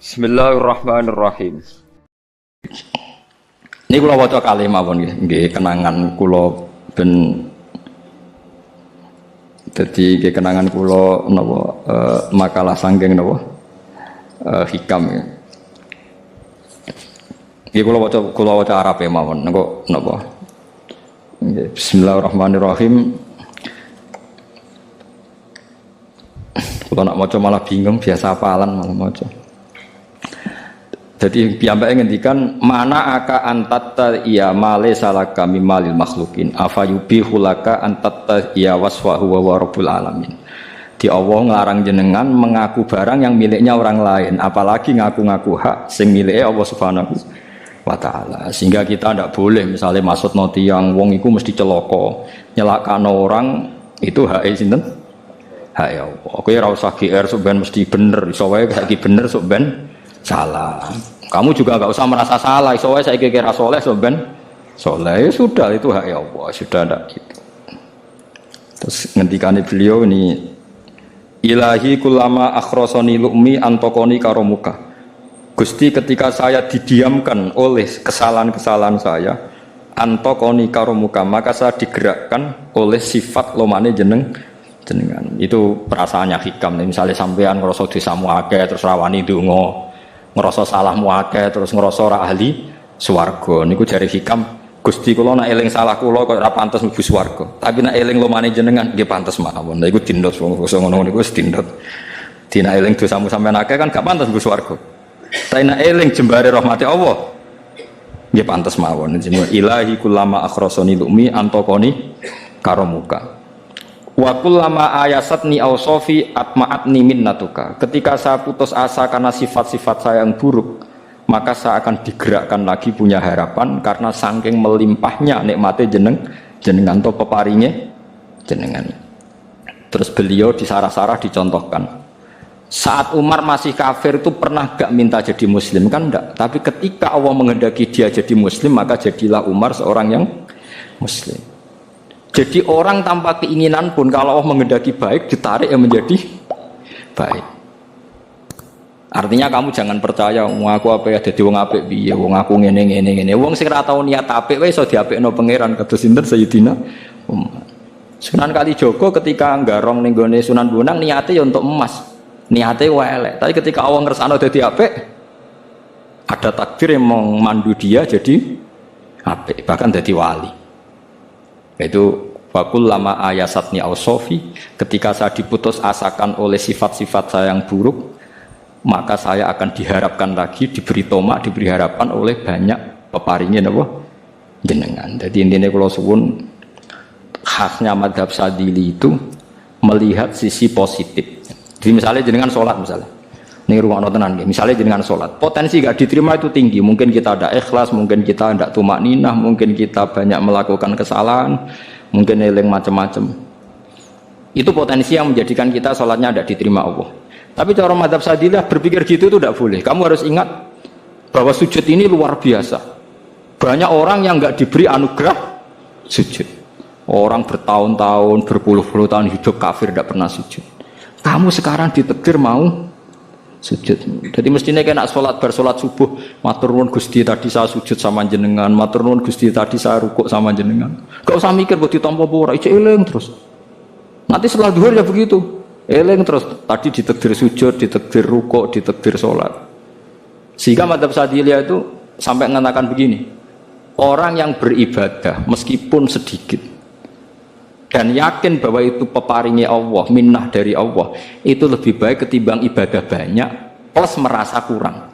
Bismillahirrahmanirrahim. Ini kula waca kalih mawon nggih kenangan kula ben dadi nggih kenangan kula napa makalah sanggeng napa hikam ya. Nggih kula waca Arabe mawon engko napa. Nggih bismillahirrahmanirrahim. Kula nak maca malah bingung biasa hafalan malah maca. Jadi piyambake ngendikan mana aka antatta iya male salaka mimalil makhlukin afayubihu laka antatta iya wasfahu wa rabbul alamin. Di Allah ngelarang jenengan mengaku barang yang miliknya orang lain, apalagi ngaku-ngaku hak sing milike Allah Subhanahu wa taala. Sehingga kita tidak boleh misalnya maksud noti yang wong iku mesti celaka, nyelakano orang itu hak sinten? Hak ya Allah. Kowe ora usah GR sok ben mesti bener, iso wae saiki bener sok ben salah. Kamu juga enggak usah merasa salah. Soalnya saya kira soleh, soben soleh sudah itu hak ya Allah, sudah ada gitu. Terus ngendikane beliau ini, ilahi kulama akhrosoni lu'mi antokoni karomuka. Gusti ketika saya didiamkan oleh kesalahan-kesalahan saya, antokoni karomuka, maka saya digerakkan oleh sifat lomane jenengan. Itu perasaannya hikam. Misalnya sampean ngerasa dosamu akeh terus rawani ndonga. Ngerasa salahmu akeh terus ngerasa ora ahli swarga niku jare hikam Gusti kula nek eling salah kula kok ora pantes mlebu swarga tapi nek eling lumane jenengan nggih pantes mawon niku dindot wong ngono niku wis dindot dina eling dosamu sampean akeh kan gak pantes mlebu swarga tapi nek eling jembare rahmati Allah nggih pantes mawon jenenge ilahi kullama akhrasani lumi antaqani karomuka wa kullama ayasatni awsofi atma'atni minnatuka. Ketika saya putus asa karena sifat-sifat saya yang buruk, maka saya akan digerakkan lagi punya harapan karena saking melimpahnya nikmate jenengan to peparinge jenengan. Terus beliau di sarah-sarah dicontohkan. Saat Umar masih kafir itu pernah gak minta jadi muslim kan enggak, tapi ketika Allah menghendaki dia jadi muslim maka jadilah Umar seorang yang muslim. Jadi orang tanpa keinginan pun kalau Allah menghendaki baik ditarik yang menjadi baik. Artinya kamu jangan percaya wong aku apa ya dadi wong apik piye, wong aku ngene. Wong sing ora tau niat apik wae iso diapikno pangeran kados sinten Sayyidina Umar. Sunan Kalijaga ketika nggarong ning gone Sunan Bonang niate ya untuk emas. Niate wae elek. Tapi ketika Allah ngersakno dadi apik ada takdir yang memandu dia jadi apik, bahkan dadi wali. Itu fakul lama ayasatni awsofi ketika saya diputus asakan oleh sifat-sifat saya yang buruk maka saya akan diharapkan lagi diberi tomak, diberi harapan oleh banyak peparingnya jenengan. Jadi intinya kalau suwun khasnya madhab Sadili itu melihat sisi positif. Jadi misalnya jenengan sholat misalnya ini ruang tenan misalnya jenengan sholat potensi gak diterima itu tinggi, mungkin kita ada ikhlas, mungkin kita tidak tumak ninah, mungkin kita banyak melakukan kesalahan, mungkin eling macam-macam. Itu potensi yang menjadikan kita sholatnya tidak diterima Allah. Tapi cara madhab Sadilah berpikir gitu itu tidak boleh. Kamu harus ingat bahwa sujud ini luar biasa. Banyak orang yang nggak diberi anugerah sujud. Orang bertahun-tahun, berpuluh-puluh tahun hidup kafir tidak pernah sujud. Kamu sekarang ditakdir mau sujud. Jadi mestinya kena sholat bersolat subuh matur nuwun Gusti tadi saya sujud sama jenengan, matur nuwun Gusti tadi saya rukuk sama jenengan. Gak usah mikir buat ditampa ora, ijo eling terus. Nanti setelah zuhur ya begitu. Eling terus tadi ditakdir sujud, ditakdir rukuk, ditakdir sholat. Sehingga madhab Sadiliyah itu sampai mengatakan begini. Orang yang beribadah meskipun sedikit dan yakin bahwa itu peparingnya Allah, minnah dari Allah, itu lebih baik ketimbang ibadah banyak plus merasa kurang.